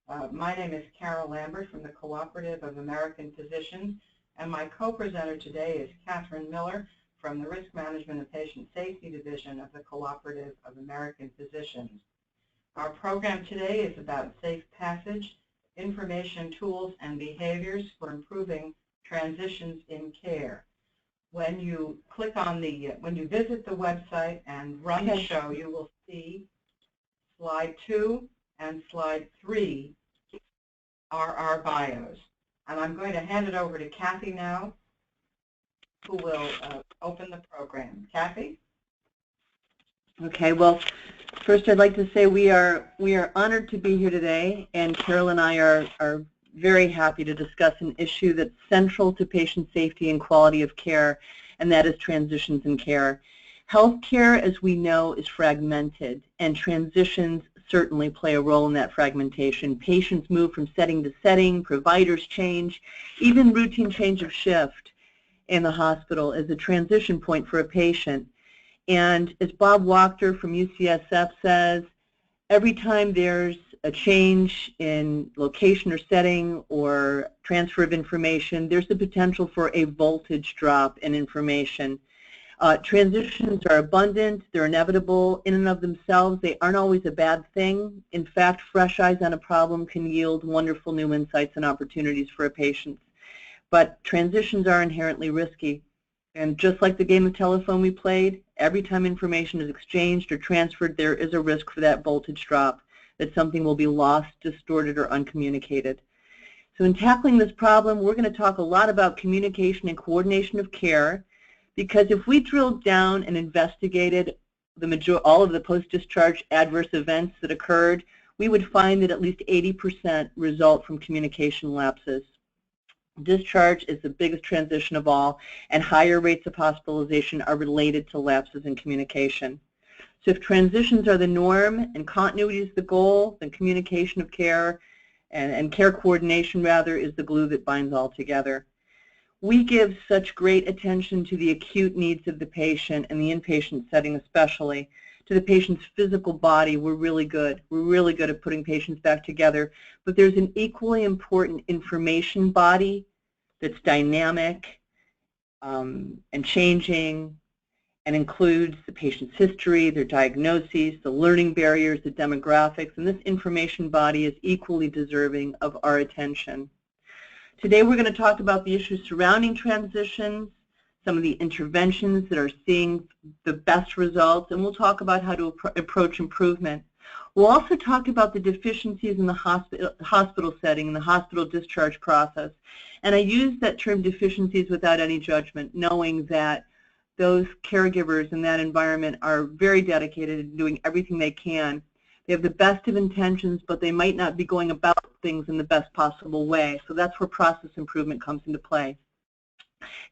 My name is Carole Lambert from the Cooperative of American Physicians, and my co-presenter today is Catherine Miller from the Risk Management and Patient Safety Division of the Cooperative of American Physicians. Our program today is about safe passage, information, tools, and behaviors for improving transitions in care. When you click on when you visit the website and run the show, you will see slide 2 and slide 3 are our bios. And I'm going to hand it over to Kathy now, who will open the program. Kathy? Okay, well, first I'd like to say we are honored to be here today, and Carole and I are very happy to discuss an issue that's central to patient safety and quality of care, and that is transitions in care. Healthcare, as we know, is fragmented, and transitions certainly play a role in that fragmentation. Patients move from setting to setting, providers change, even routine change of shift in the hospital is a transition point for a patient. And as Bob Wachter from UCSF says, every time there's a change in location or setting or transfer of information, there's the potential for a voltage drop in information. Transitions are abundant, they're inevitable in and of themselves, they aren't always a bad thing. In fact, fresh eyes on a problem can yield wonderful new insights and opportunities for a patient. But transitions are inherently risky. And just like the game of telephone we played, every time information is exchanged or transferred, there is a risk for that voltage drop, that something will be lost, distorted, or uncommunicated. So in tackling this problem, we're going to talk a lot about communication and coordination of care, because if we drilled down and investigated all of the post-discharge adverse events that occurred, we would find that at least 80% result from communication lapses. Discharge is the biggest transition of all, and higher rates of hospitalization are related to lapses in communication. So if transitions are the norm and continuity is the goal, then communication of care and care coordination, rather, is the glue that binds all together. We give such great attention to the acute needs of the patient, and the inpatient setting especially, to the patient's physical body. We're really good. We're really good at putting patients back together. But there's an equally important information body that's dynamic and changing, and includes the patient's history, their diagnoses, the learning barriers, the demographics, and this information body is equally deserving of our attention. Today we're going to talk about the issues surrounding transitions, some of the interventions that are seeing the best results, and we'll talk about how to approach improvement. We'll also talk about the deficiencies in the hospital setting, in the hospital discharge process. And I use that term deficiencies without any judgment, knowing that those caregivers in that environment are very dedicated in doing everything they can. They have the best of intentions, but they might not be going about things in the best possible way. So that's where process improvement comes into play.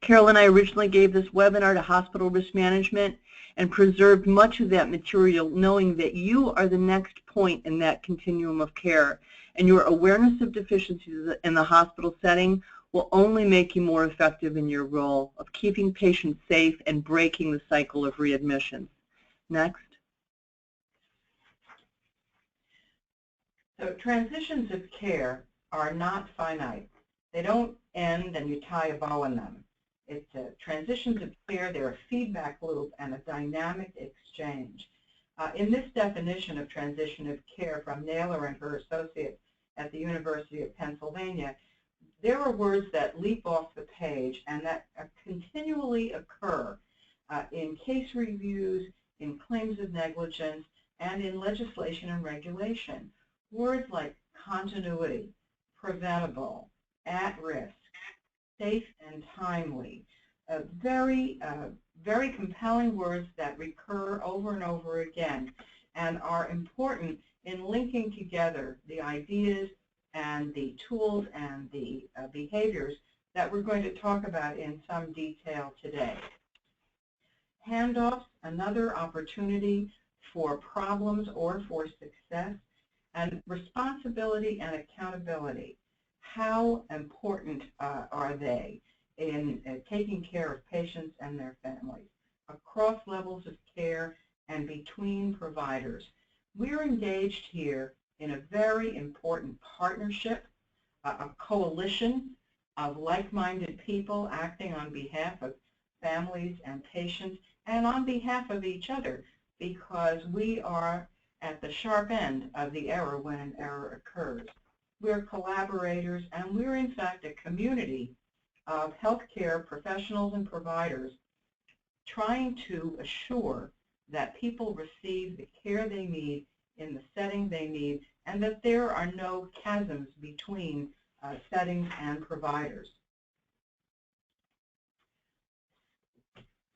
Carole and I originally gave this webinar to hospital risk management and preserved much of that material, knowing that you are the next point in that continuum of care, and your awareness of deficiencies in the hospital setting will only make you more effective in your role of keeping patients safe and breaking the cycle of readmissions. Next. So transitions of care are not finite. They don't end and you tie a bow on them. It's transitions of care, they're a feedback loop and a dynamic exchange. In this definition of transition of care from Naylor and her associates at the University of Pennsylvania, there are words that leap off the page and that continually occur in case reviews, in claims of negligence, and in legislation and regulation. Words like continuity, preventable, at risk, safe and timely, very compelling words that recur over and over again and are important in linking together the ideas and the tools and the behaviors that we're going to talk about in some detail today. Handoffs, another opportunity for problems or for success, and responsibility and accountability. How important are they in taking care of patients and their families across levels of care and between providers? We're engaged here in a very important partnership, a coalition of like-minded people acting on behalf of families and patients and on behalf of each other, because we are at the sharp end of the error when an error occurs. We're collaborators, and we're in fact a community of healthcare professionals and providers trying to assure that people receive the care they need in the setting they need, and that there are no chasms between settings and providers.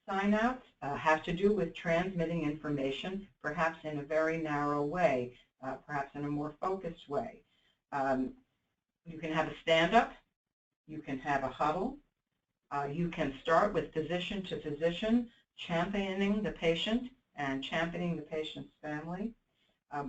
Sign-outs have to do with transmitting information, perhaps in a very narrow way, perhaps in a more focused way. You can have a stand-up, you can have a huddle, you can start with physician to physician, championing the patient and championing the patient's family.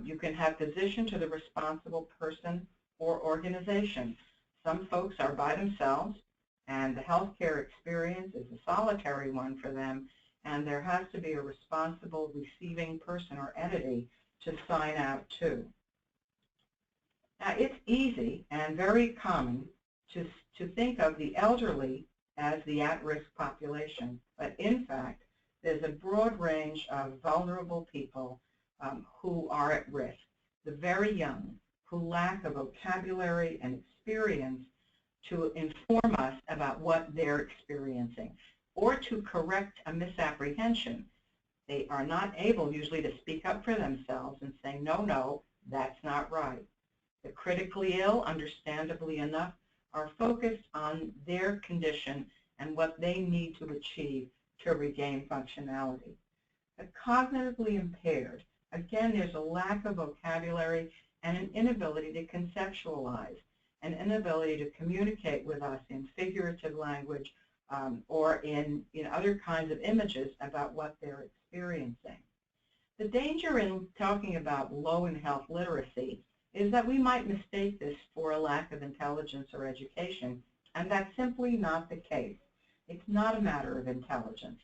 You can have physician to the responsible person or organization. Some folks are by themselves, and the healthcare experience is a solitary one for them, and there has to be a responsible receiving person or entity to sign out to. Now, it's easy and very common to think of the elderly as the at-risk population, but in fact, there's a broad range of vulnerable people who are at risk. The very young, who lack a vocabulary and experience to inform us about what they're experiencing, or to correct a misapprehension. They are not able usually to speak up for themselves and say, no, no, that's not right. The critically ill, understandably enough, are focused on their condition and what they need to achieve to regain functionality. The cognitively impaired, again, there's a lack of vocabulary and an inability to conceptualize, an inability to communicate with us in figurative language or in other kinds of images about what they're experiencing. The danger in talking about low in health literacy is that we might mistake this for a lack of intelligence or education, and that's simply not the case. It's not a matter of intelligence.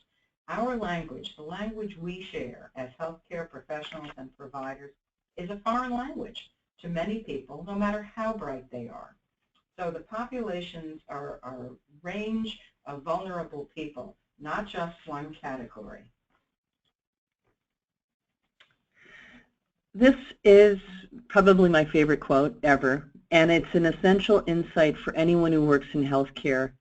Our language, the language we share as healthcare professionals and providers, is a foreign language to many people, no matter how bright they are. So the populations are a range of vulnerable people, not just one category. This is probably my favorite quote ever, and it's an essential insight for anyone who works in healthcare.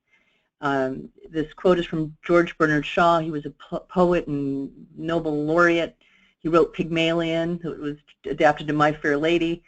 This quote is from George Bernard Shaw. He was a poet and Nobel laureate. He wrote Pygmalion, it was adapted to My Fair Lady,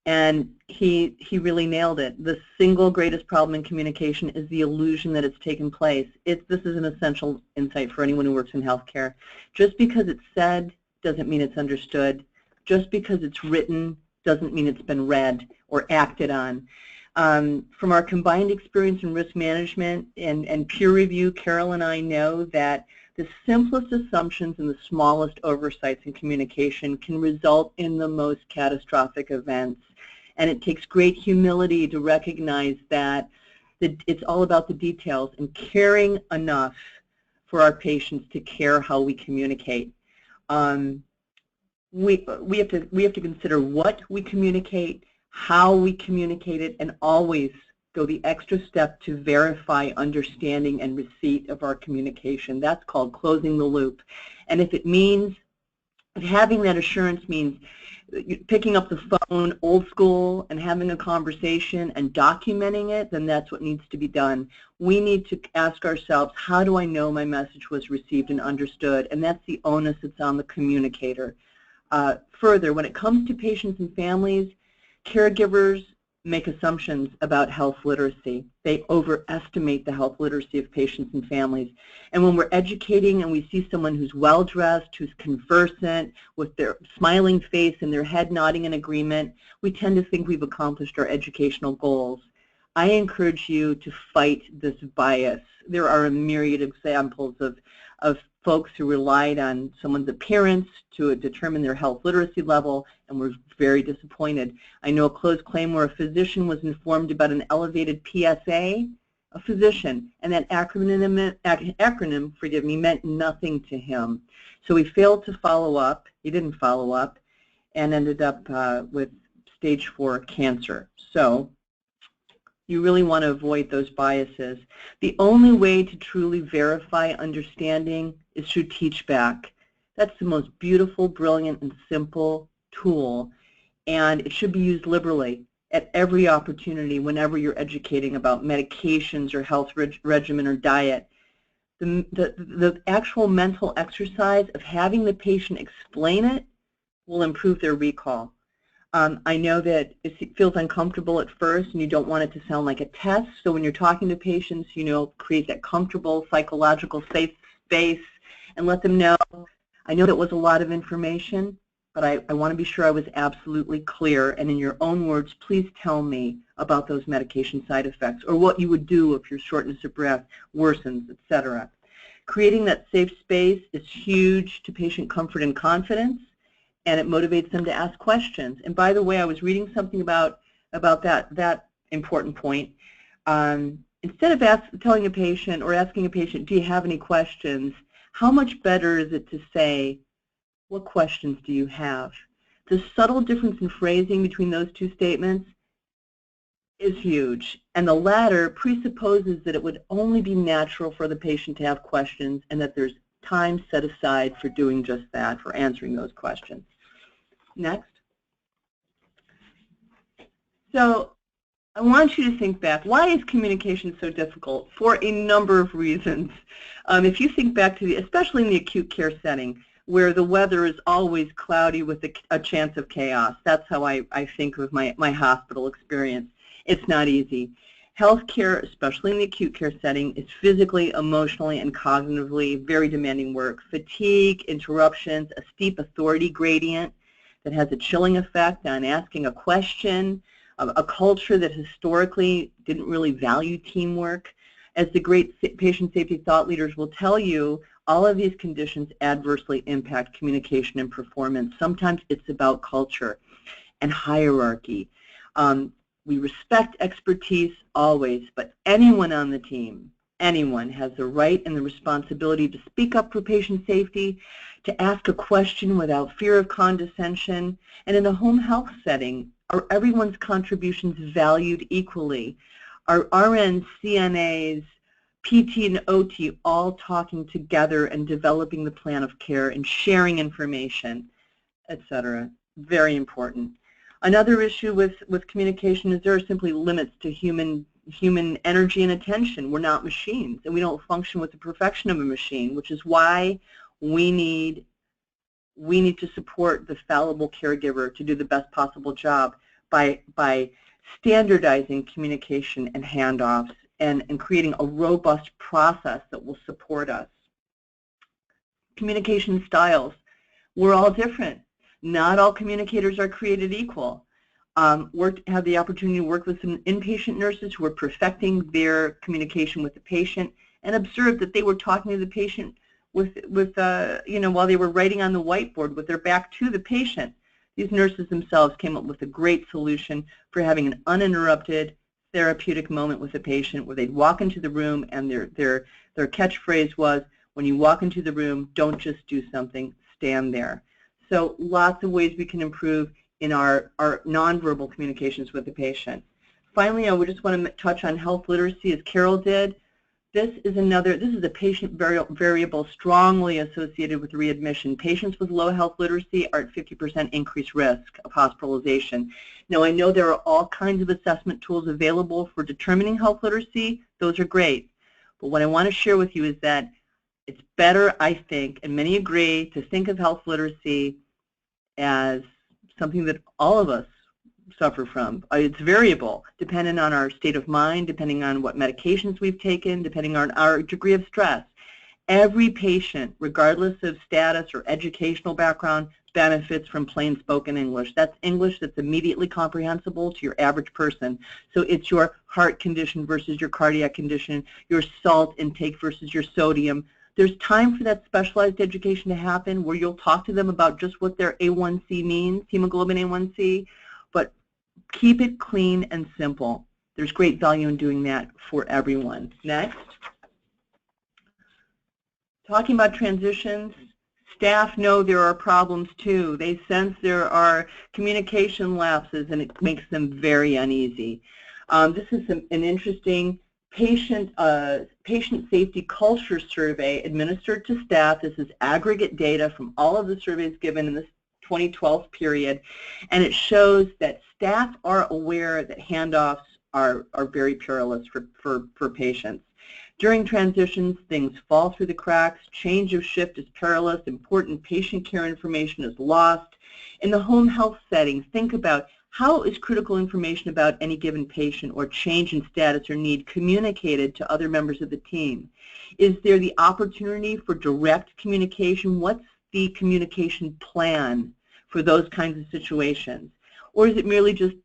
and he really nailed it. The single greatest problem in communication is the illusion that it's taken place. This is an essential insight for anyone who works in healthcare. Just because it's said doesn't mean it's understood. Just because it's written doesn't mean it's been read or acted on. From our combined experience in risk management and peer review, Carole and I know that the simplest assumptions and the smallest oversights in communication can result in the most catastrophic events. And it takes great humility to recognize that it's all about the details and caring enough for our patients to care how we communicate. We have to consider what we communicate, how we communicate it, and always go the extra step to verify understanding and receipt of our communication. That's called closing the loop. And if having that assurance means picking up the phone old school and having a conversation and documenting it, then that's what needs to be done. We need to ask ourselves, how do I know my message was received and understood? And that's the onus that's on the communicator. Further, when it comes to patients and families, caregivers make assumptions about health literacy. They overestimate the health literacy of patients and families. And when we're educating and we see someone who's well-dressed, who's conversant, with their smiling face and their head nodding in agreement, we tend to think we've accomplished our educational goals. I encourage you to fight this bias. There are a myriad of examples of folks who relied on someone's appearance to determine their health literacy level and were very disappointed. I know a closed claim where a physician was informed about an elevated PSA, a physician, and that acronym, forgive me, meant nothing to him. So he failed to follow up. He didn't follow up and ended up with stage 4 cancer. So you really want to avoid those biases. The only way to truly verify understanding is through teach-back. That's the most beautiful, brilliant, and simple tool, and it should be used liberally at every opportunity whenever you're educating about medications or health regimen or diet. The actual mental exercise of having the patient explain it will improve their recall. I know that it feels uncomfortable at first and you don't want it to sound like a test, so when you're talking to patients, create that comfortable psychological safe space and let them know, I know that was a lot of information, but I want to be sure I was absolutely clear, and in your own words, please tell me about those medication side effects or what you would do if your shortness of breath worsens, etc. Creating that safe space is huge to patient comfort and confidence, and it motivates them to ask questions. And by the way, I was reading something about that important point. Instead of telling a patient or asking a patient, do you have any questions, how much better is it to say, what questions do you have? The subtle difference in phrasing between those two statements is huge, and the latter presupposes that it would only be natural for the patient to have questions and that there's time set aside for doing just that, for answering those questions. Next. So I want you to think back. Why is communication so difficult? For a number of reasons. If you think back to especially in the acute care setting, where the weather is always cloudy with a chance of chaos. That's how I think of my hospital experience. It's not easy. Healthcare, especially in the acute care setting, is physically, emotionally, and cognitively very demanding work. Fatigue, interruptions, a steep authority gradient that has a chilling effect on asking a question, a culture that historically didn't really value teamwork. As the great patient safety thought leaders will tell you, all of these conditions adversely impact communication and performance. Sometimes it's about culture and hierarchy. We respect expertise always, but anyone on the team, anyone has the right and the responsibility to speak up for patient safety, to ask a question without fear of condescension, and in a home health setting, are everyone's contributions valued equally? Are RNs, CNAs, PT and OT all talking together and developing the plan of care and sharing information, etc. Very important. Another issue with communication is there are simply limits to human energy and attention. We're not machines, and we don't function with the perfection of a machine, which is why we need to support the fallible caregiver to do the best possible job by standardizing communication and handoffs and creating a robust process that will support us. Communication styles. We're all different. Not all communicators are created equal. Have the opportunity to work with some inpatient nurses who are perfecting their communication with the patient and observed that they were talking to the patient while they were writing on the whiteboard with their back to the patient. These nurses themselves came up with a great solution for having an uninterrupted therapeutic moment with the patient where they'd walk into the room and their catchphrase was, when you walk into the room, don't just do something, stand there. So lots of ways we can improve in our nonverbal communications with the patient. Finally, I would just want to touch on health literacy as Carole did. This is a patient variable strongly associated with readmission. Patients with low health literacy are at 50% increased risk of hospitalization. Now, I know there are all kinds of assessment tools available for determining health literacy. Those are great. But what I want to share with you is that it's better, I think, and many agree, to think of health literacy as something that all of us suffer from. It's variable, depending on our state of mind, depending on what medications we've taken, depending on our degree of stress. Every patient, regardless of status or educational background, benefits from plain spoken English. That's English that's immediately comprehensible to your average person. So it's your heart condition versus your cardiac condition, your salt intake versus your sodium. There's time for that specialized education to happen where you'll talk to them about just what their A1C means, hemoglobin A1C, but keep it clean and simple. There's great value in doing that for everyone. Next. Talking about transitions, staff know there are problems too. They sense there are communication lapses, and it makes them very uneasy. This is an interesting patient safety culture survey administered to staff. This is aggregate data from all of the surveys given in this 2012 period, and it shows that staff are aware that handoffs are very perilous for patients. During transitions, things fall through the cracks, change of shift is perilous, important patient care information is lost. In the home health setting, think about how is critical information about any given patient or change in status or need communicated to other members of the team? Is there the opportunity for direct communication? What's the communication plan for those kinds of situations? Or is it merely just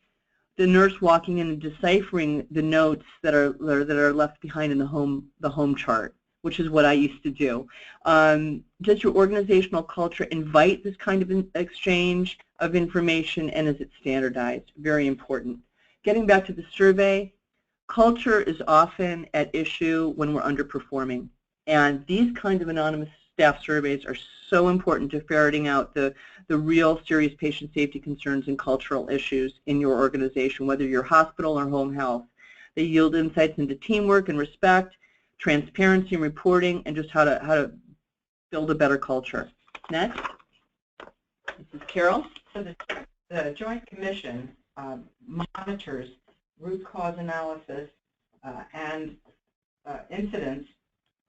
the nurse walking in and deciphering the notes that are left behind in the home chart, which is what I used to do? Does your organizational culture invite this kind of exchange of information, and is it standardized? Very important. Getting back to the survey, culture is often at issue when we're underperforming, and these kinds of anonymous staff surveys are so important to ferreting out the real serious patient safety concerns and cultural issues in your organization, whether you're hospital or home health. They yield insights into teamwork and respect, transparency and reporting, and just how to build a better culture. Next. This is Carole. So the Joint Commission monitors root cause analysis and incidents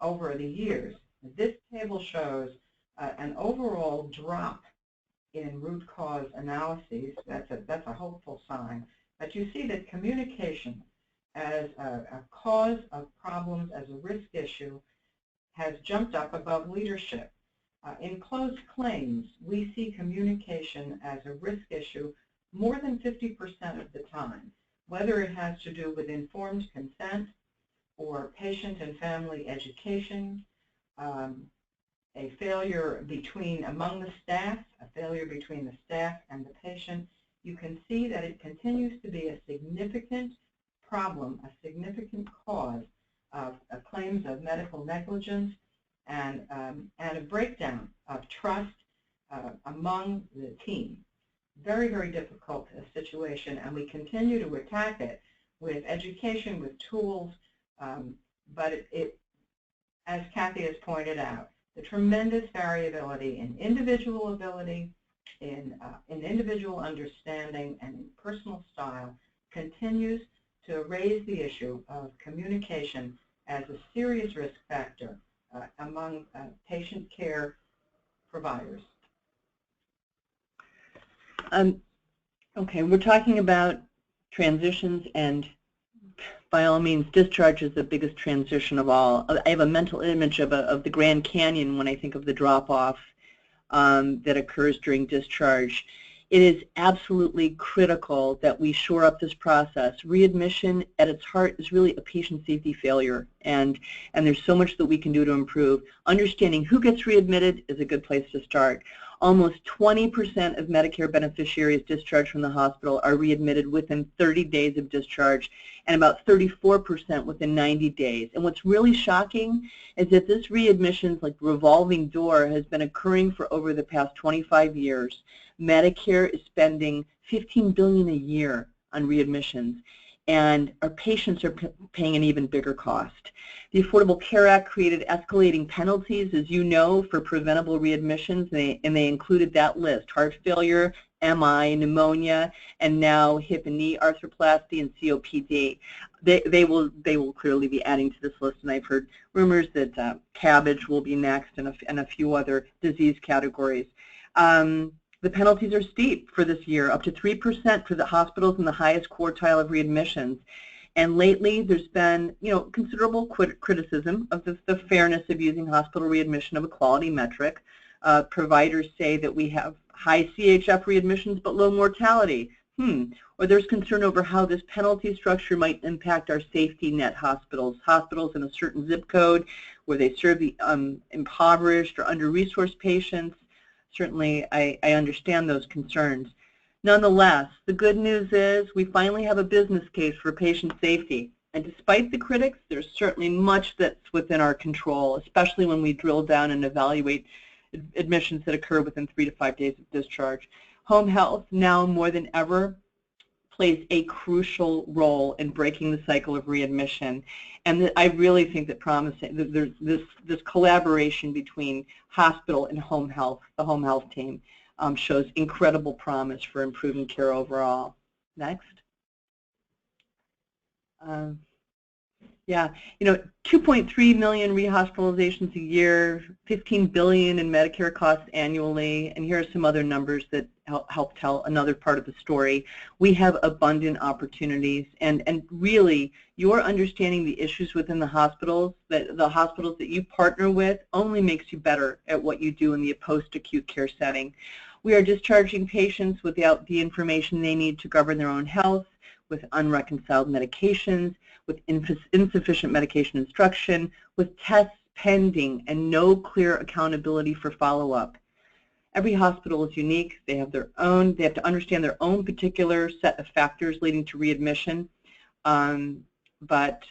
over the years. This table shows an overall drop in root cause analyses. That's a hopeful sign. But you see that communication as a cause of problems, as a risk issue, has jumped up above leadership. In closed claims, we see communication as a risk issue more than 50% of the time, whether it has to do with informed consent or patient and family education, a failure among the staff, a failure between the staff and the patient. You can see that it continues to be a significant problem, a significant cause of claims of medical negligence and a breakdown of trust among the team. Very, very difficult situation, and we continue to attack it with education, with tools, but as Kathy has pointed out, the tremendous variability in individual ability, in individual understanding, and in personal style continues to raise the issue of communication as a serious risk factor among patient care providers. Okay, we're talking about transitions, and by all means, discharge is the biggest transition of all. I have a mental image of the Grand Canyon when I think of the drop-off that occurs during discharge. It is absolutely critical that we shore up this process. Readmission at its heart is really a patient safety failure, and there's so much that we can do to improve. Understanding who gets readmitted is a good place to start. Almost 20% of Medicare beneficiaries discharged from the hospital are readmitted within 30 days of discharge, and about 34% within 90 days. And what's really shocking is that this readmissions, like revolving door, has been occurring for over the past 25 years. Medicare is spending $15 billion a year on readmissions, and our patients are paying an even bigger cost. The Affordable Care Act created escalating penalties, as you know, for preventable readmissions, and they included that list: heart failure, MI, pneumonia, and now hip and knee arthroplasty and COPD. They will clearly be adding to this list, and I've heard rumors that cabbage will be next, and a few other disease categories. The penalties are steep for this year, up to 3% for the hospitals in the highest quartile of readmissions. And lately, there's been, considerable criticism of the fairness of using hospital readmission of a quality metric. Providers say that we have high CHF readmissions but low mortality. Or there's concern over how this penalty structure might impact our safety net hospitals in a certain zip code where they serve the impoverished or under-resourced patients. Certainly, I understand those concerns. Nonetheless, the good news is we finally have a business case for patient safety. And despite the critics, there's certainly much that's within our control, especially when we drill down and evaluate admissions that occur within 3 to 5 days of discharge. Home health, now more than ever, plays a crucial role in breaking the cycle of readmission. And I really think that there's this collaboration between hospital and home health, the home health team, shows incredible promise for improving care overall. Next. Yeah, 2.3 million rehospitalizations a year, 15 billion in Medicare costs annually, and here are some other numbers that help tell another part of the story. We have abundant opportunities, and really, your understanding the issues within the hospitals that you partner with only makes you better at what you do in the post-acute care setting. We are discharging patients without the information they need to govern their own health, with unreconciled medications, with insufficient medication instruction, with tests pending, and no clear accountability for follow-up. Every hospital is unique. They have to understand their own particular set of factors leading to readmission. But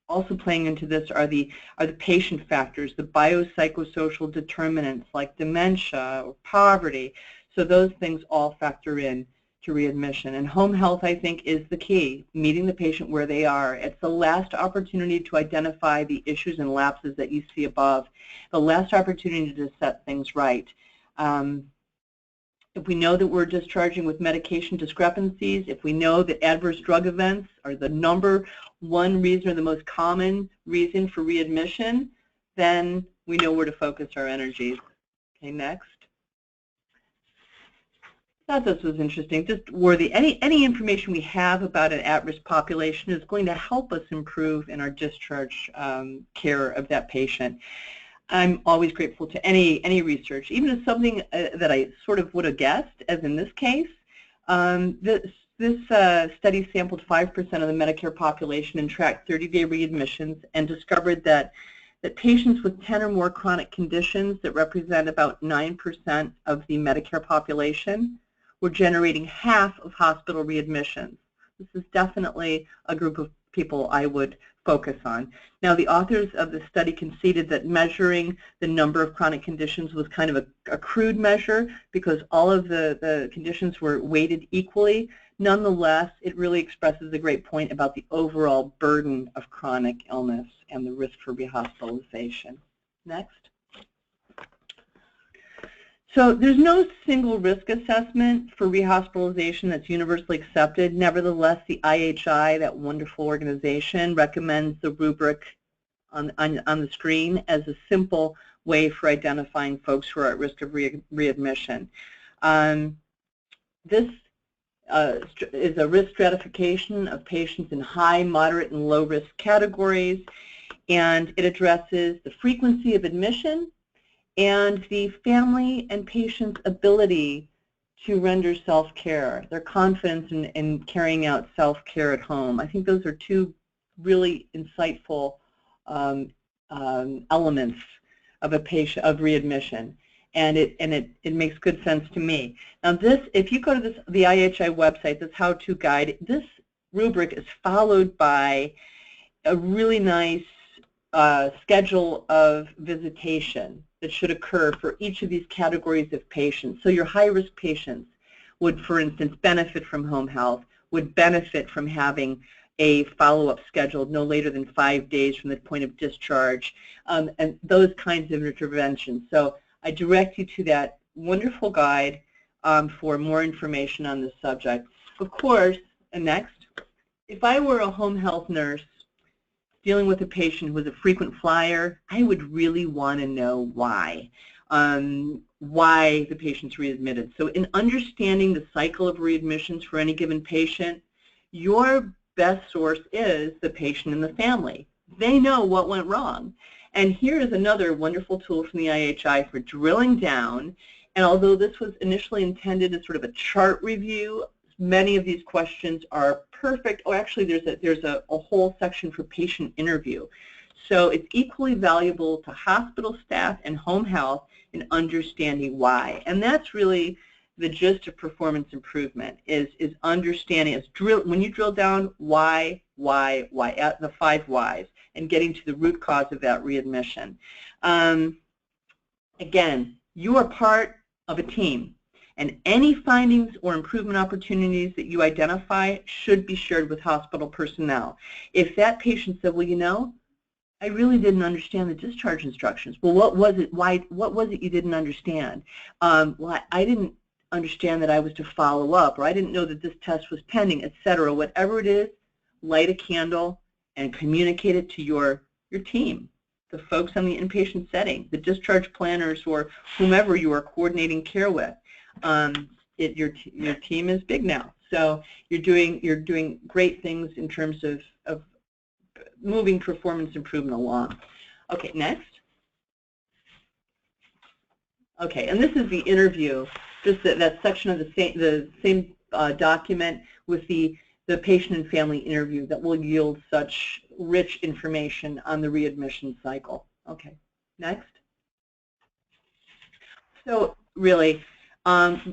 also playing into this are the patient factors, the biopsychosocial determinants like dementia or poverty. So those things all factor in to readmission. And home health, I think, is the key, meeting the patient where they are. It's the last opportunity to identify the issues and lapses that you see above, the last opportunity to set things right. If we know that we're discharging with medication discrepancies, if we know that adverse drug events are the #1 reason or the most common reason for readmission, then we know where to focus our energies. Okay, next. I thought this was interesting, just worthy. Any information we have about an at-risk population is going to help us improve in our discharge care of that patient. I'm always grateful to any research, even if something that I sort of would have guessed, as in this case. This study sampled 5% of the Medicare population and tracked 30-day readmissions and discovered that patients with 10 or more chronic conditions that represent about 9% of the Medicare population were generating half of hospital readmissions. This is definitely a group of people I would focus on. Now, the authors of the study conceded that measuring the number of chronic conditions was kind of a crude measure because all of the conditions were weighted equally. Nonetheless, it really expresses a great point about the overall burden of chronic illness and the risk for rehospitalization. Next. So there's no single risk assessment for rehospitalization that's universally accepted. Nevertheless, the IHI, that wonderful organization, recommends the rubric on the screen as a simple way for identifying folks who are at risk of readmission. This is a risk stratification of patients in high, moderate, and low risk categories, and it addresses the frequency of admission and the family and patient's ability to render self-care, their confidence in carrying out self-care at home. I think those are two really insightful elements of readmission, and it makes good sense to me. Now, if you go to the IHI website, this how-to guide, this rubric is followed by a really nice schedule of visitation that should occur for each of these categories of patients. So your high-risk patients would, for instance, benefit from home health, would benefit from having a follow-up scheduled no later than 5 days from the point of discharge, and those kinds of interventions. So I direct you to that wonderful guide for more information on this subject. Of course, and next, if I were a home health nurse dealing with a patient who was a frequent flyer, I would really want to know why the patient's readmitted. So in understanding the cycle of readmissions for any given patient, your best source is the patient and the family. They know what went wrong. And here is another wonderful tool from the IHI for drilling down. And although this was initially intended as sort of a chart review, many of these questions are perfect. Oh, actually, there's a whole section for patient interview. So it's equally valuable to hospital staff and home health in understanding why. And that's really the gist of performance improvement, is understanding, when you drill down why, at the 5 whys, and getting to the root cause of that readmission. Again, you are part of a team, and any findings or improvement opportunities that you identify should be shared with hospital personnel. If that patient said, well, you know, I really didn't understand the discharge instructions. Well, what was it? What was it you didn't understand? Well, I didn't understand that I was to follow up, or I didn't know that this test was pending, etc. Whatever it is, light a candle and communicate it to your team, the folks on the inpatient setting, the discharge planners, or whomever you are coordinating care with. Your team is big now, so you're doing great things in terms of moving performance improvement along. Okay, next. Okay, and this is the interview, just that section of the same document with the patient and family interview that will yield such rich information on the readmission cycle. Okay, next. So really,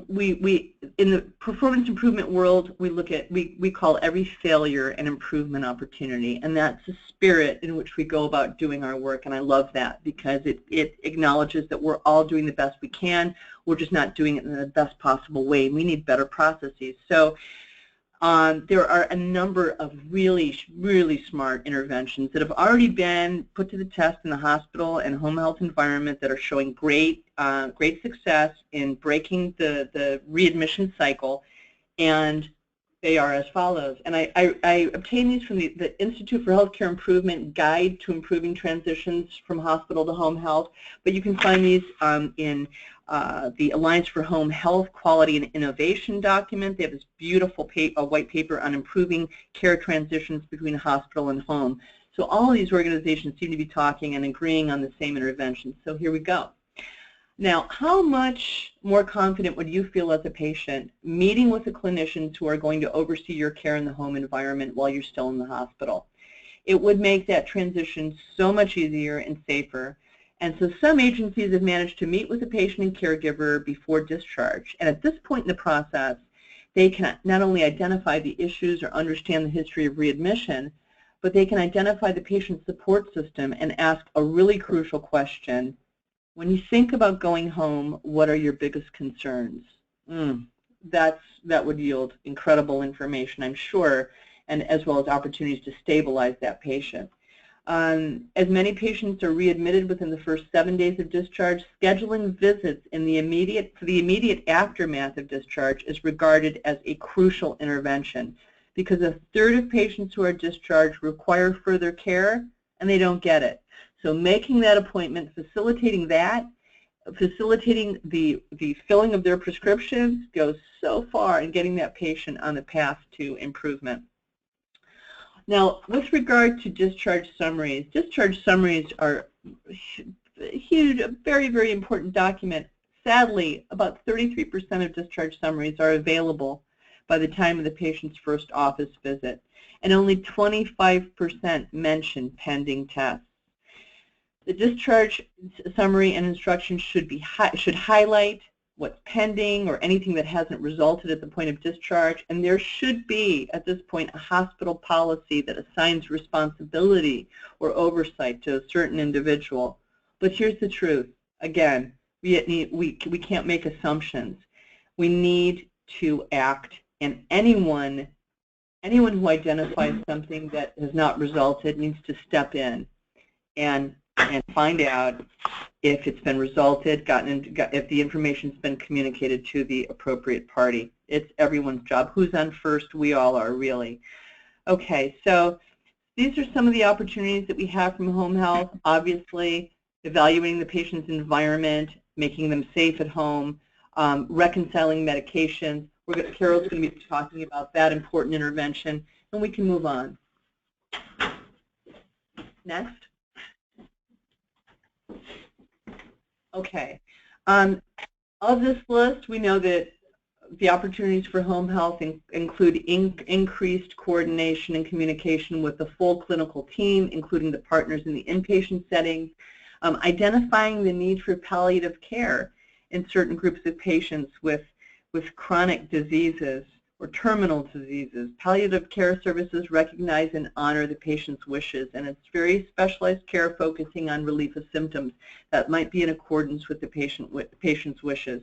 we in the performance improvement world, we call every failure an improvement opportunity, and that's the spirit in which we go about doing our work. And I love that because it acknowledges that we're all doing the best we can. We're just not doing it in the best possible way. We need better processes. So there are a number of really, really smart interventions that have already been put to the test in the hospital and home health environment that are showing great success in breaking the readmission cycle, and they are as follows. And I obtained these from the Institute for Healthcare Improvement Guide to Improving Transitions from Hospital to Home Health, but you can find these in the Alliance for Home Health Quality and Innovation document. They have this beautiful white paper on improving care transitions between hospital and home. So all of these organizations seem to be talking and agreeing on the same intervention. So here we go. Now, how much more confident would you feel as a patient meeting with the clinicians who are going to oversee your care in the home environment while you're still in the hospital? It would make that transition so much easier and safer. And so some agencies have managed to meet with the patient and caregiver before discharge. And at this point in the process, they can not only identify the issues or understand the history of readmission, but they can identify the patient support system and ask a really crucial question. When you think about going home, what are your biggest concerns? That would yield incredible information, I'm sure, and as well as opportunities to stabilize that patient. As many patients are readmitted within the first 7 days of discharge, scheduling visits for the immediate aftermath of discharge is regarded as a crucial intervention, because a third of patients who are discharged require further care and they don't get it. So making that appointment, facilitating the filling of their prescriptions goes so far in getting that patient on the path to improvement. Now, with regard to discharge summaries are huge, a very, very important document. Sadly, about 33% of discharge summaries are available by the time of the patient's first office visit, and only 25% mention pending tests. The discharge summary and instructions should highlight what's pending or anything that hasn't resulted at the point of discharge, and there should be, at this point, a hospital policy that assigns responsibility or oversight to a certain individual. But here's the truth. Again, we can't make assumptions. We need to act, and anyone who identifies something that has not resulted needs to step in and find out if it's been resulted, if the information's been communicated to the appropriate party. It's everyone's job. Who's on first? We all are, really. Okay, so these are some of the opportunities that we have from home health. Obviously, evaluating the patient's environment, making them safe at home, reconciling medications. Carole's going to be talking about that important intervention, and we can move on. Next. Okay. Of this list, we know that the opportunities for home health include increased coordination and communication with the full clinical team, including the partners in the inpatient setting, identifying the need for palliative care in certain groups of patients with chronic diseases or terminal diseases. Palliative care services recognize and honor the patient's wishes, and it's very specialized care focusing on relief of symptoms that might be in accordance with the patient's wishes.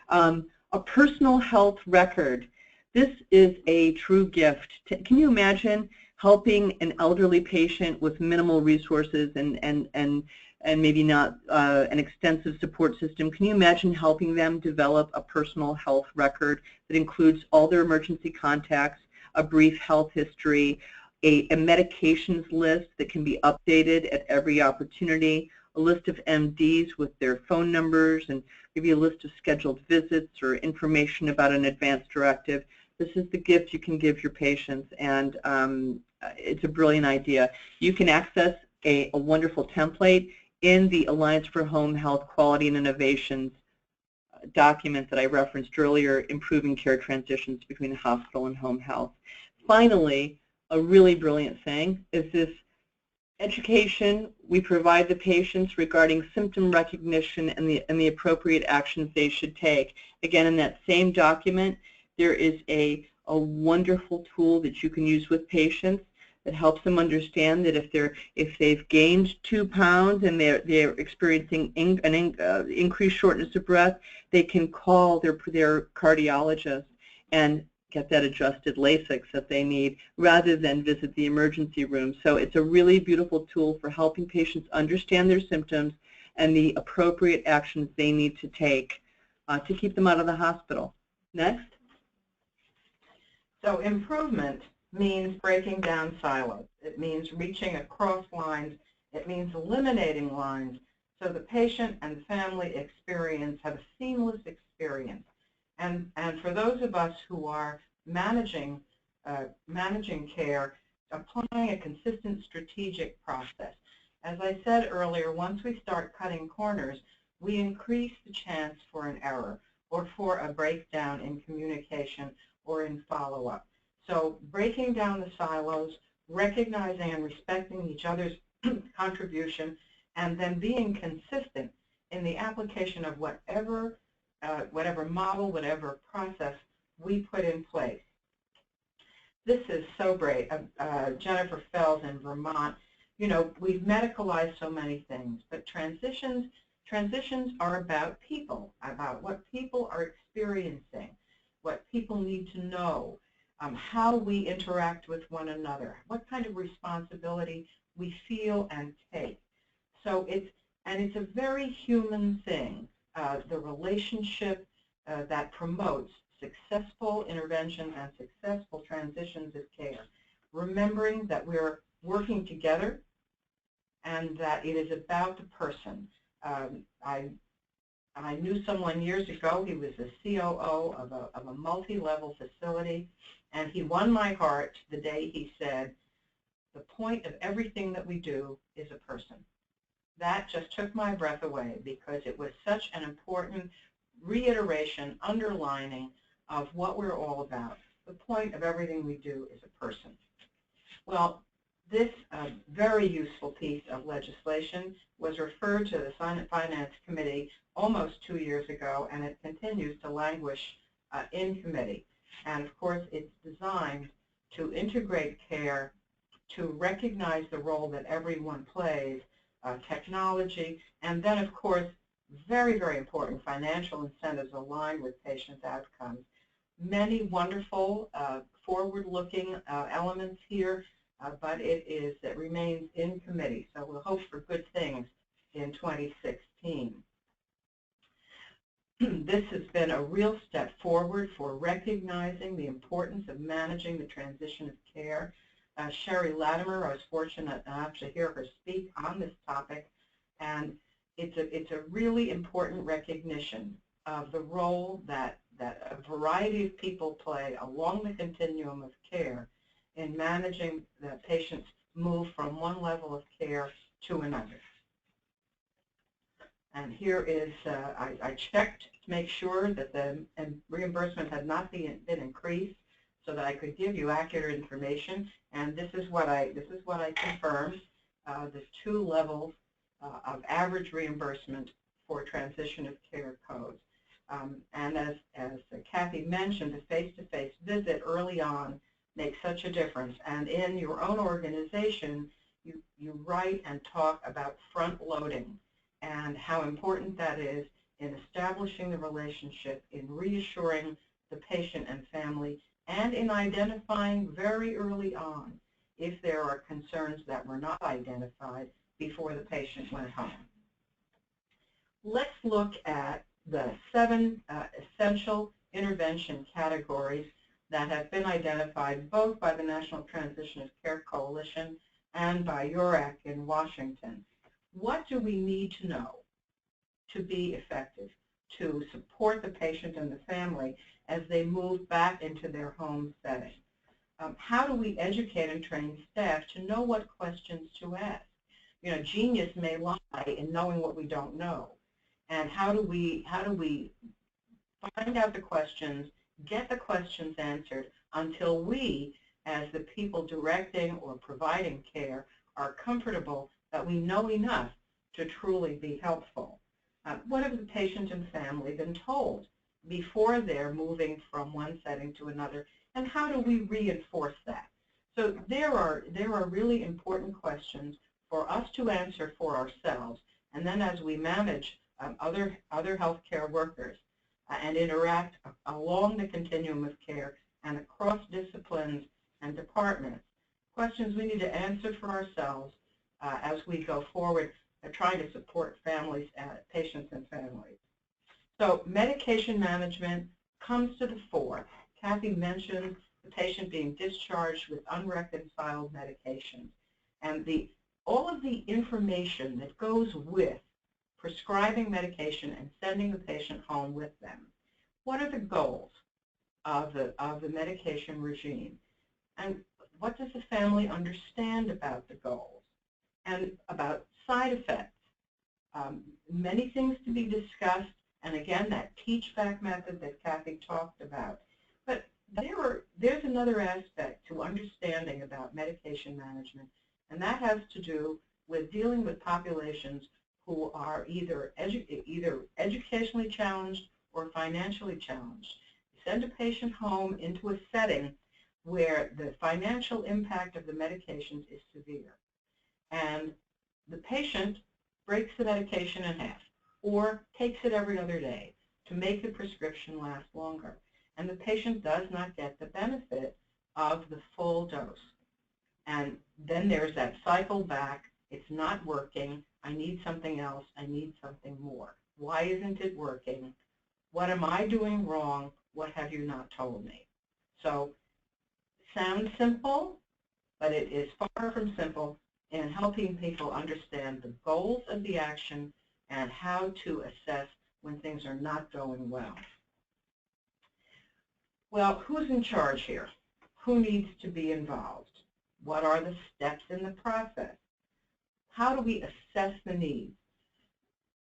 A personal health record. This is a true gift. Can you imagine helping an elderly patient with minimal resources and maybe not an extensive support system? Can you imagine helping them develop a personal health record that includes all their emergency contacts, a brief health history, a medications list that can be updated at every opportunity, a list of MDs with their phone numbers, and maybe a list of scheduled visits or information about an advance directive? This is the gift you can give your patients, and it's a brilliant idea. You can access a wonderful template in the Alliance for Home Health Quality and Innovations document that I referenced earlier, Improving Care Transitions Between Hospital and Home Health. Finally, a really brilliant thing is this education we provide the patients regarding symptom recognition and the appropriate actions they should take. Again, in that same document, there is a wonderful tool that you can use with patients that helps them understand that if they've gained 2 pounds and they're experiencing an increased shortness of breath, they can call their cardiologist and get that adjusted Lasix that they need rather than visit the emergency room. So it's a really beautiful tool for helping patients understand their symptoms and the appropriate actions they need to take to keep them out of the hospital. Next. So improvement means breaking down silos. It means reaching across lines. It means eliminating lines so the patient and the family experience have a seamless experience. And for those of us who are managing care, applying a consistent strategic process. As I said earlier, once we start cutting corners, we increase the chance for an error or for a breakdown in communication or in follow-up. So breaking down the silos, recognizing and respecting each other's contribution, and then being consistent in the application of whatever model, whatever process we put in place. This is so great. Jennifer Fells in Vermont, you know, we've medicalized so many things, but transitions are about people, about what people are experiencing, what people need to know, how we interact with one another, what kind of responsibility we feel and take. So it's a very human thing, the relationship that promotes successful interventions and successful transitions of care, remembering that we're working together and that it is about the person. I knew someone years ago. He was the COO of a multi-level facility, and he won my heart the day he said, the point of everything that we do is a person. That just took my breath away because it was such an important reiteration, underlining of what we're all about. The point of everything we do is a person. Well, this very useful piece of legislation was referred to the Finance Committee almost 2 years ago, and it continues to languish in committee. And of course, it's designed to integrate care, to recognize the role that everyone plays, technology, and then of course, very, very important, financial incentives aligned with patients' outcomes. Many wonderful forward-looking elements here, but it remains in committee, so we'll hope for good things in 2016. This has been a real step forward for recognizing the importance of managing the transition of care. Sherry Latimer, I was fortunate enough to hear her speak on this topic, and it's a really important recognition of the role that a variety of people play along the continuum of care in managing the patient's move from one level of care to another. And here is, I checked to make sure that the reimbursement had not been increased so that I could give you accurate information, and this is what I confirmed, the 2 levels of average reimbursement for transition of care codes. And as Kathy mentioned, the face-to-face visit early on makes such a difference. And in your own organization, you write and talk about front-loading and how important that is in establishing the relationship, in reassuring the patient and family, and in identifying very early on if there are concerns that were not identified before the patient went home. Let's look at the 7 essential intervention categories that have been identified both by the National Transition of Care Coalition and by URAC in Washington. What do we need to know to be effective, to support the patient and the family as they move back into their home setting? How do we educate and train staff to know what questions to ask? You know, genius may lie in knowing what we don't know. And how do we find out the questions, get the questions answered until we, as the people directing or providing care, are comfortable that we know enough to truly be helpful? What have the patient and family been told before they're moving from one setting to another, and how do we reinforce that? So there are really important questions for us to answer for ourselves, and then as we manage other healthcare workers and interact along the continuum of care and across disciplines and departments, questions we need to answer for ourselves as we go forward trying to support families, patients and families. So medication management comes to the fore. Kathy mentioned the patient being discharged with unreconciled medications, and all of the information that goes with prescribing medication and sending the patient home with them. What are the goals of the medication regime? And what does the family understand about the goals and about side effects? Many things to be discussed, and again, that teach-back method that Kathy talked about. But there's another aspect to understanding about medication management, and that has to do with dealing with populations who are either educationally challenged or financially challenged. Send a patient home into a setting where the financial impact of the medications is severe, and the patient breaks the medication in half or takes it every other day to make the prescription last longer, and the patient does not get the benefit of the full dose. And then there's that cycle back. It's not working. I need something else. I need something more. Why isn't it working? What am I doing wrong? What have you not told me? So, sounds simple, but it is far from simple in helping people understand the goals of the action and how to assess when things are not going well. Well, who's in charge here? Who needs to be involved? What are the steps in the process? How do we assess the needs?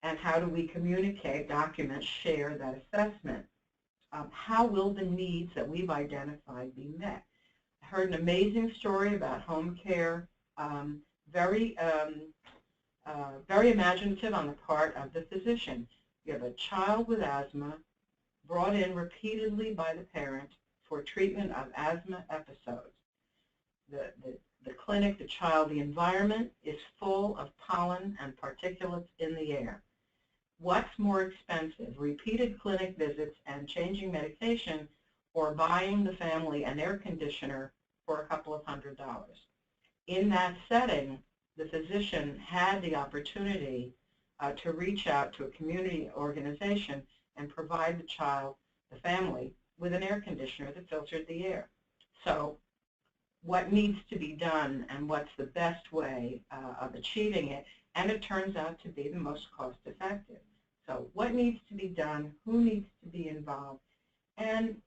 And how do we communicate, document, share that assessment? How will the needs that we've identified be met? I heard an amazing story about home care, very imaginative on the part of the physician. You have a child with asthma brought in repeatedly by the parent for treatment of asthma episodes. The clinic, the child, the environment is full of pollen and particulates in the air. What's more expensive, repeated clinic visits and changing medication, or buying the family an air conditioner for a couple of $100s? In that setting, the physician had the opportunity to reach out to a community organization and provide the child, the family, with an air conditioner that filtered the air. So what needs to be done and what's the best way of achieving it, and it turns out to be the most cost-effective. So what needs to be done, who needs to be involved, and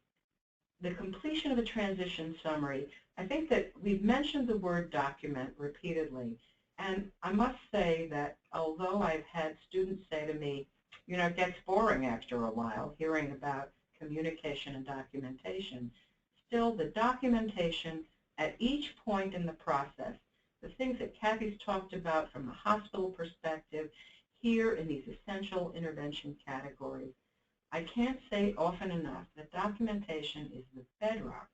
the completion of a transition summary. I think that we've mentioned the word document repeatedly, and I must say that although I've had students say to me, you know, it gets boring after a while hearing about communication and documentation, still the documentation at each point in the process, the things that Kathy's talked about from a hospital perspective, here in these essential intervention categories, I can't say often enough that documentation is the bedrock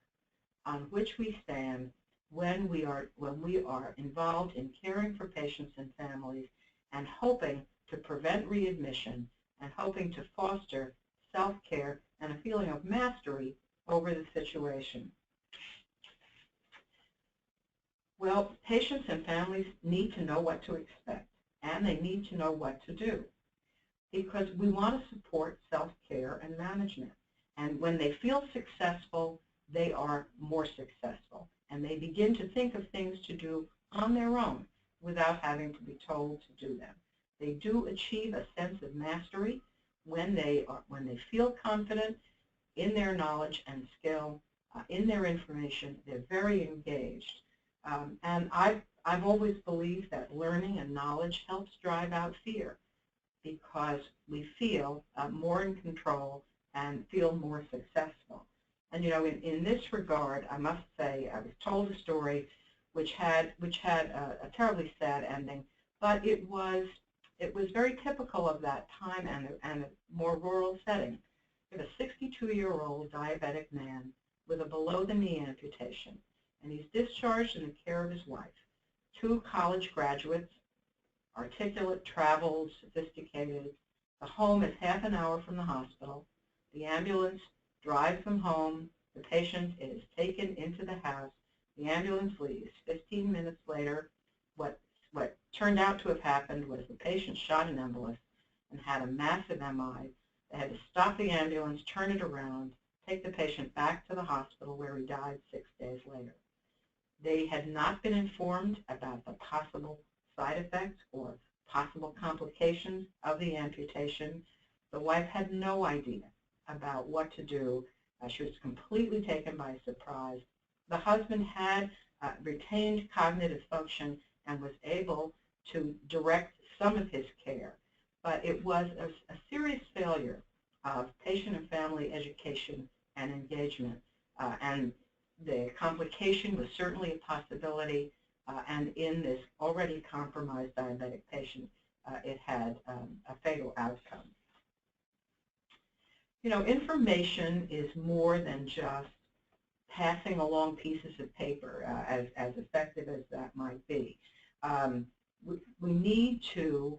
on which we stand when we are involved in caring for patients and families and hoping to prevent readmission and hoping to foster self-care and a feeling of mastery over the situation. Well, patients and families need to know what to expect, and they need to know what to do, because we want to support self-care and management. And when they feel successful, they are more successful, and they begin to think of things to do on their own without having to be told to do them. They do achieve a sense of mastery when they feel confident in their knowledge and skill, in their information. They're very engaged. And I've always believed that learning and knowledge helps drive out fear, because we feel more in control and feel more successful. And you know, in this regard, I must say, I was told a story which had a terribly sad ending, but it was very typical of that time and a more rural setting. We have a 62-year-old diabetic man with a below-the-knee amputation, and he's discharged in the care of his wife. 2 college graduates, articulate, traveled, sophisticated. The home is half an hour from the hospital. The ambulance drives them home. The patient is taken into the house. The ambulance leaves. 15 minutes later, what turned out to have happened was the patient shot an embolus and had a massive MI. They had to stop the ambulance, turn it around, take the patient back to the hospital, where he died 6 days later. They had not been informed about the possible side effects or possible complications of the amputation. The wife had no idea about what to do. She was completely taken by surprise. The husband had retained cognitive function and was able to direct some of his care, but it was a serious failure of patient and family education and engagement, and the complication was certainly a possibility, and in this already compromised diabetic patient, it had a fatal outcome. You know, information is more than just passing along pieces of paper, as effective as that might be. We need to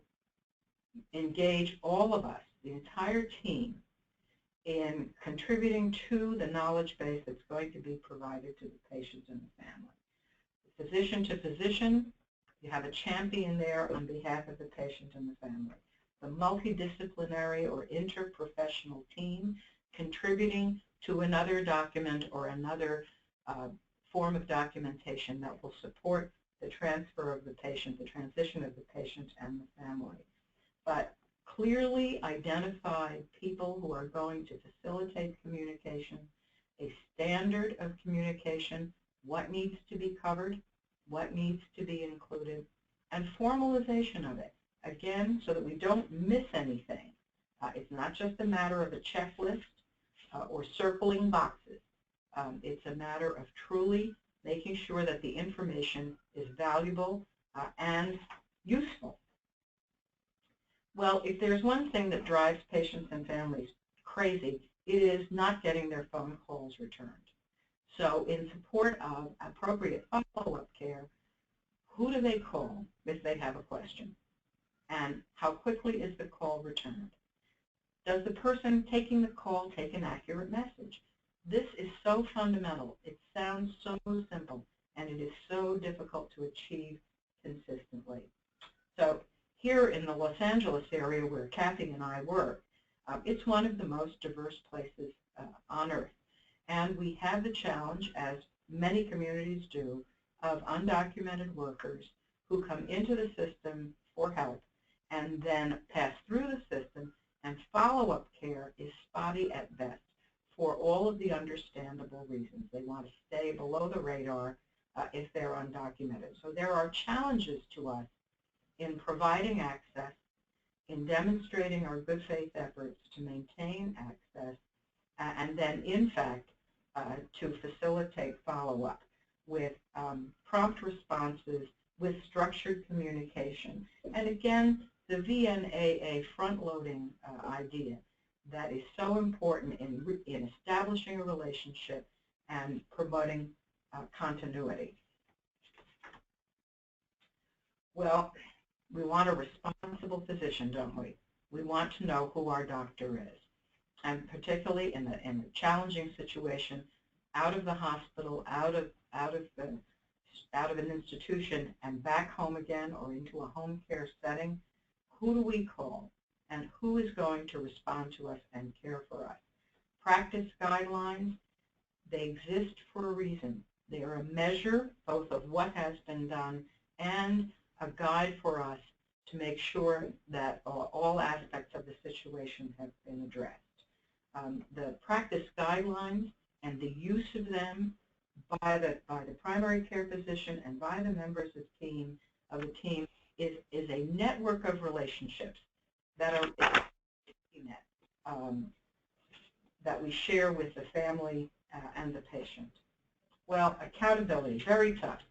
engage all of us, the entire team, in contributing to the knowledge base that's going to be provided to the patient and the family. Physician to physician, you have a champion there on behalf of the patient and the family. The multidisciplinary or interprofessional team contributing to another document or another form of documentation that will support the transfer of the patient, the transition of the patient and the family. But clearly identified people who are going to facilitate communication, a standard of communication, what needs to be covered, what needs to be included, and formalization of it. Again, so that we don't miss anything. It's not just a matter of a checklist or circling boxes. It's a matter of truly making sure that the information is valuable and useful. Well, if there's one thing that drives patients and families crazy, it is not getting their phone calls returned. So in support of appropriate follow-up care, who do they call if they have a question? And how quickly is the call returned? Does the person taking the call take an accurate message? This is so fundamental. It sounds so simple, and it is so difficult to achieve consistently. So here in the Los Angeles area where Kathy and I work, it's one of the most diverse places on earth. And we have the challenge, as many communities do, of undocumented workers who come into the system for help and then pass through the system, and follow-up care is spotty at best for all of the understandable reasons. They want to stay below the radar if they're undocumented. So there are challenges to us in providing access, in demonstrating our good faith efforts to maintain access, and then, in fact, to facilitate follow-up with prompt responses, with structured communication. And again, the VNAA front-loading idea that is so important in establishing a relationship and promoting continuity. Well, we want a responsible physician, don't we? We want to know who our doctor is, and particularly in a challenging situation, out of the hospital, out of an institution, and back home again or into a home care setting. Who do we call, and who is going to respond to us and care for us? Practice guidelines, they exist for a reason. They are a measure both of what has been done and a guide for us to make sure that all aspects of the situation have been addressed. The practice guidelines and the use of them by the primary care physician and by the members of the team is a network of relationships that are that we share with the family and the patient. Well, accountability, very tough.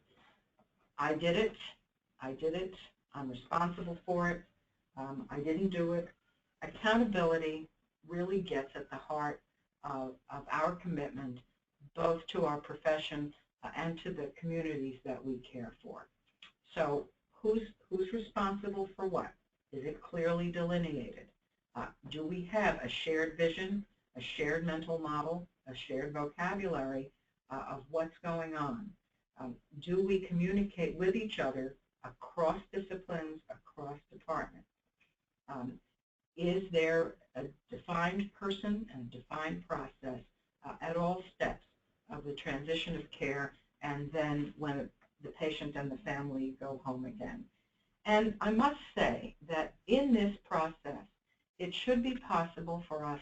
I did it. I'm responsible for it. I didn't do it. Accountability really gets at the heart of our commitment, both to our profession and to the communities that we care for. So who's responsible for what? Is it clearly delineated? Do we have a shared vision, a shared mental model, a shared vocabulary of what's going on? Do we communicate with each other across disciplines, across departments? Is there a defined person and a defined process at all steps of the transition of care, and then when the patient and the family go home again? And I must say that in this process, it should be possible for us,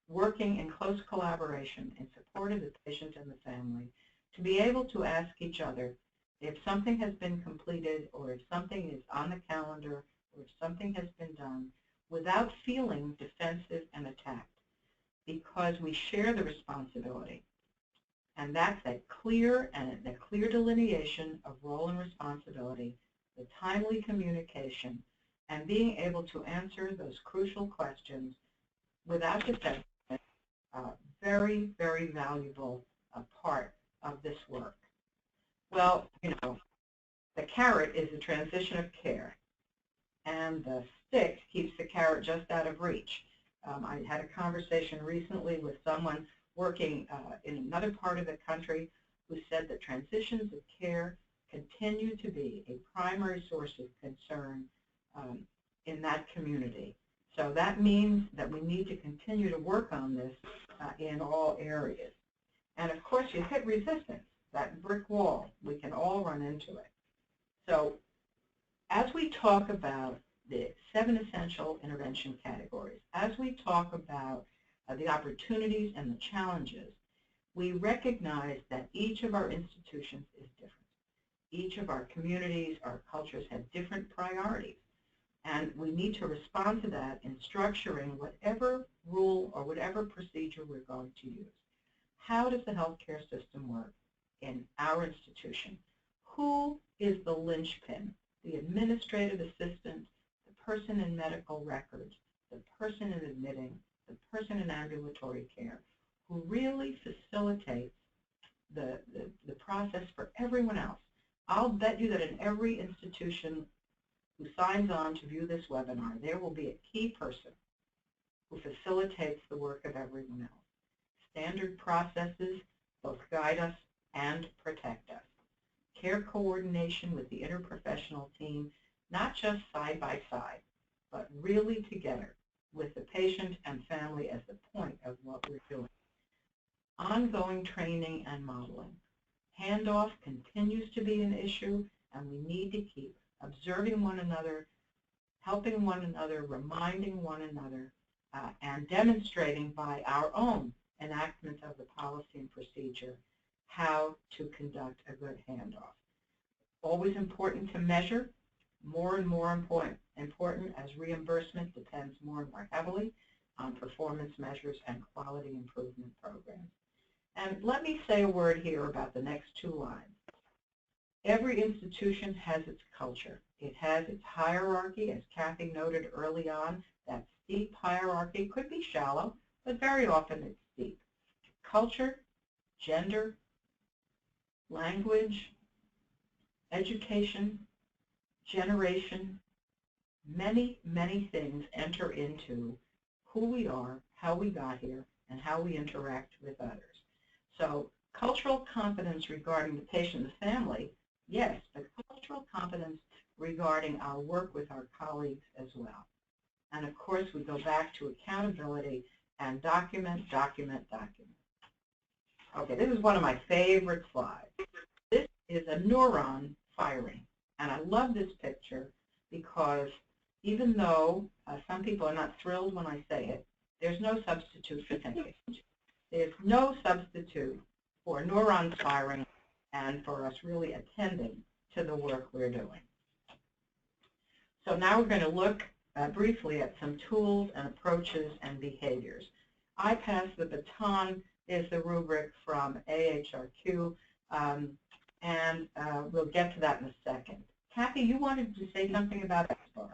working in close collaboration in support of the patient and the family, to be able to ask each other if something has been completed or if something is on the calendar or if something has been done, without feeling defensive and attacked, because we share the responsibility. And that's that clear delineation of role and responsibility, the timely communication, and being able to answer those crucial questions without defense. Very, very valuable part of this work. Well, the carrot is the transition of care, and the stick keeps the carrot just out of reach. I had a conversation recently with someone working in another part of the country who said that transitions of care continue to be a primary source of concern in that community. So that means that we need to continue to work on this in all areas. And of course, you hit resistance, that brick wall. We can all run into it. So as we talk about the 7 essential intervention categories, as we talk about the opportunities and the challenges, we recognize that each of our institutions is different. Each of our communities, our cultures have different priorities. And we need to respond to that in structuring whatever rule or whatever procedure we're going to use. How does the healthcare system work in our institution? Who is the linchpin, the administrative assistant, the person in medical records, the person in admitting, the person in ambulatory care, who really facilitates the process for everyone else? I'll bet you that in every institution who signs on to view this webinar, there will be a key person who facilitates the work of everyone else. Standard processes both guide us and protect us. Care coordination with the interprofessional team, not just side by side, but really together with the patient and family as the point of what we're doing. Ongoing training and modeling. Handoff continues to be an issue, and we need to keep observing one another, helping one another, reminding one another, and demonstrating by our own enactment of the policy and procedure how to conduct a good handoff. Always important to measure, more and more important as reimbursement depends more and more heavily on performance measures and quality improvement programs. And let me say a word here about the next 2 lines. Every institution has its culture. It has its hierarchy, as Kathy noted early on. That steep hierarchy could be shallow, but very often it's deep. Culture, gender, language, education, generation, many, many things enter into who we are, how we got here, and how we interact with others. So cultural competence regarding the patient and the family, yes, but cultural competence regarding our work with our colleagues as well. And of course, we go back to accountability and document, document, document. Okay, this is one of my favorite slides. This is a neuron firing. And I love this picture because even though some people are not thrilled when I say it, there's no substitute for thinking. There's no substitute for neurons firing and for us really attending to the work we're doing. So now we're going to look briefly at some tools and approaches and behaviors. I pass the baton is the rubric from AHRQ, and we'll get to that in a second. Kathy, you wanted to say something about SBAR.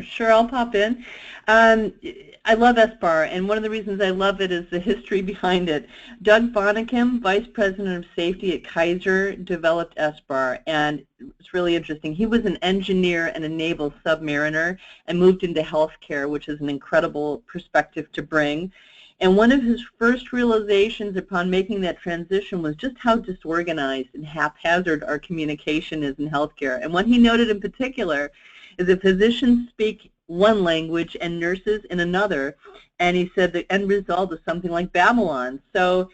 Sure, I'll pop in. I love SBAR, and one of the reasons I love it is the history behind it. Doug Bonnekim, Vice President of Safety at Kaiser, developed SBAR, and it's really interesting. He was an engineer and a naval submariner and moved into healthcare, which is an incredible perspective to bring. And one of his first realizations upon making that transition was just how disorganized and haphazard our communication is in healthcare. And what he noted in particular is that physicians speak one language and nurses in another. And he said the end result is something like Babylon. So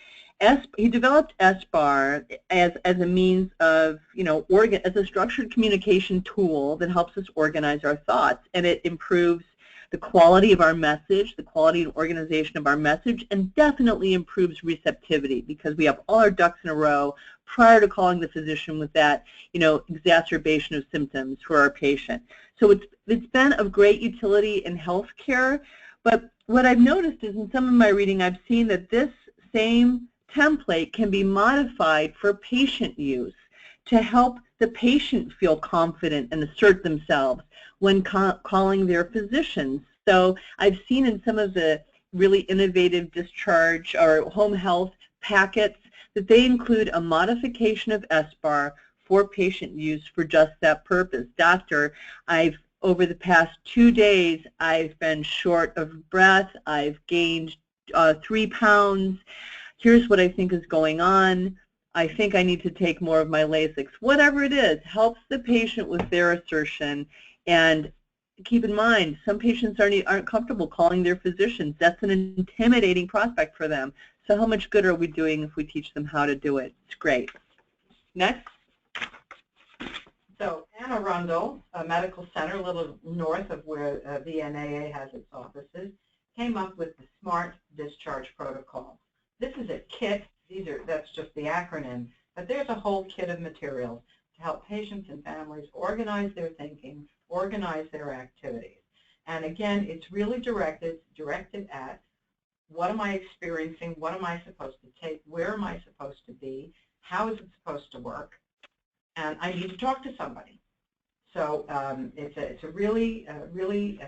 he developed SBAR as a means of, as a structured communication tool that helps us organize our thoughts. And it improves the quality of our message, the quality and organization of our message, and definitely improves receptivity because we have all our ducks in a row prior to calling the physician with that, exacerbation of symptoms for our patient. So it's been of great utility in healthcare, but what I've noticed is in some of my reading I've seen that this same template can be modified for patient use to help the patient feel confident and assert themselves when calling their physicians. So I've seen in some of the really innovative discharge or home health packets that they include a modification of SBAR for patient use for just that purpose. Doctor, over the past 2 days, I've been short of breath. I've gained 3 pounds. Here's what I think is going on. I think I need to take more of my Lasix. Whatever it is, helps the patient with their assertion. And keep in mind, some patients aren't comfortable calling their physicians. That's an intimidating prospect for them. So how much good are we doing if we teach them how to do it? It's great. Next. So Anne Arundel, a medical center a little north of where VNAA has its offices, came up with the SMART discharge protocol. This is a kit. That's just the acronym, but there's a whole kit of materials to help patients and families organize their thinking, organize their activities. And again, it's really directed at what am I experiencing, what am I supposed to take, where am I supposed to be, how is it supposed to work, and I need to talk to somebody. So it's a really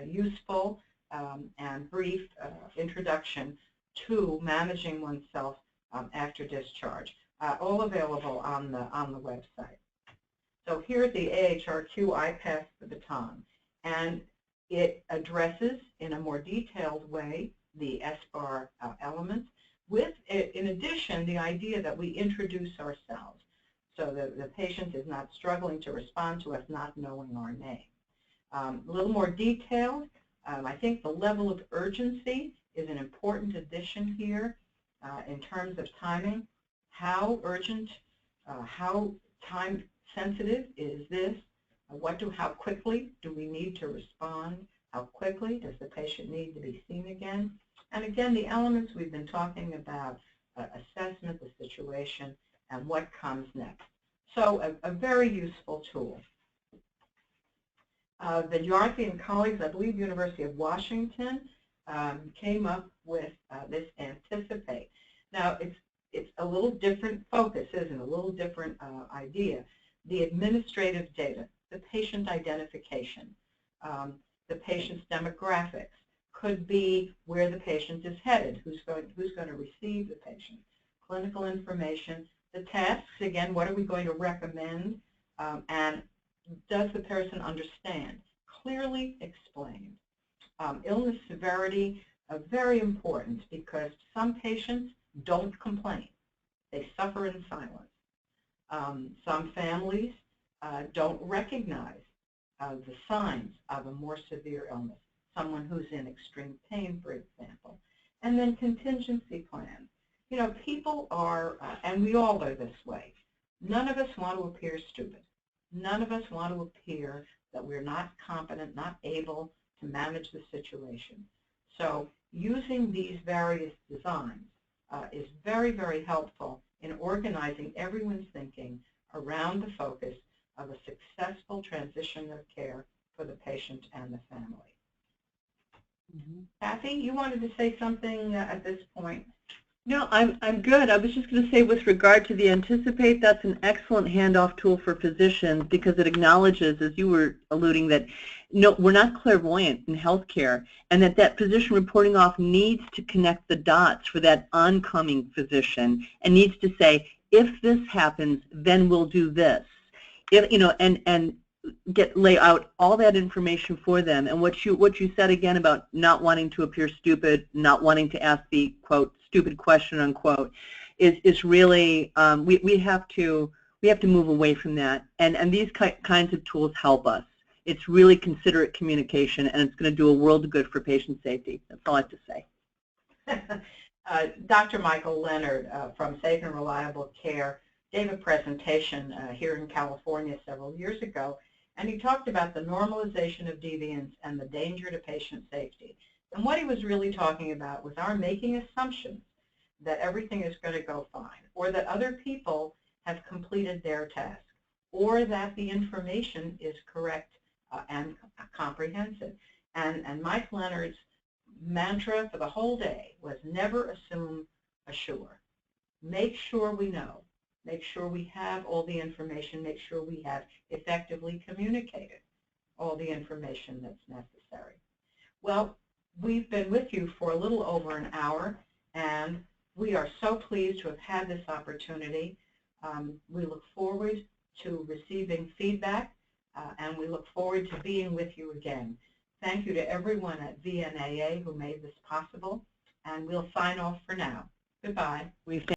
useful and brief introduction to managing oneself after discharge, all available on the website. So here at the AHRQ, I pass the baton, and it addresses in a more detailed way the SBAR elements with, in addition, the idea that we introduce ourselves so that the patient is not struggling to respond to us not knowing our name. A little more detailed, I think the level of urgency is an important addition here in terms of timing. How urgent, how time sensitive is this? How quickly do we need to respond? How quickly does the patient need to be seen again? And again, the elements we've been talking about, assessment, the situation, and what comes next. So a very useful tool. Vidyarthi and colleagues, I believe University of Washington, came up with this Anticipate. Now, it's a little different focus, isn't it? A little different idea. The administrative data, the patient identification, the patient's demographics, could be where the patient is headed, who's going to receive the patient, clinical information, the tests, again, what are we going to recommend, and does the person understand? Clearly explained. Illness severity, very important because some patients don't complain. They suffer in silence. Some families don't recognize the signs of a more severe illness, someone who's in extreme pain, for example. And then contingency plans. You know, people are, and we all are this way, none of us want to appear stupid. None of us want to appear that we're not competent, not able to manage the situation. So using these various designs is very, very helpful in organizing everyone's thinking around the focus of a successful transition of care for the patient and the family. Kathy, you wanted to say something at this point? No, I'm good. I was just going to say with regard to the Anticipate, that's an excellent handoff tool for physicians because it acknowledges, as you were alluding, that no, we're not clairvoyant in healthcare, and that physician reporting off needs to connect the dots for that oncoming physician and needs to say, if this happens, then we'll do this. If, you know, and lay out all that information for them. And what you said again about not wanting to appear stupid, not wanting to ask the quote stupid question unquote, is really we have to move away from that. And these kinds of tools help us. It's really considerate communication, and it's going to do a world of good for patient safety. That's all I have to say. Dr. Michael Leonard from Safe and Reliable Care gave a presentation here in California several years ago, and he talked about the normalization of deviance and the danger to patient safety. And what he was really talking about was our making assumptions that everything is going to go fine, or that other people have completed their task, or that the information is correct and comprehensive. And Mike Leonard's mantra for the whole day was never assume, assure. Make sure we know. Make sure we have all the information. Make sure we have effectively communicated all the information that's necessary. Well, we've been with you for a little over an hour, and we are so pleased to have had this opportunity. We look forward to receiving feedback, and we look forward to being with you again. Thank you to everyone at VNAA who made this possible, and we'll sign off for now. Goodbye.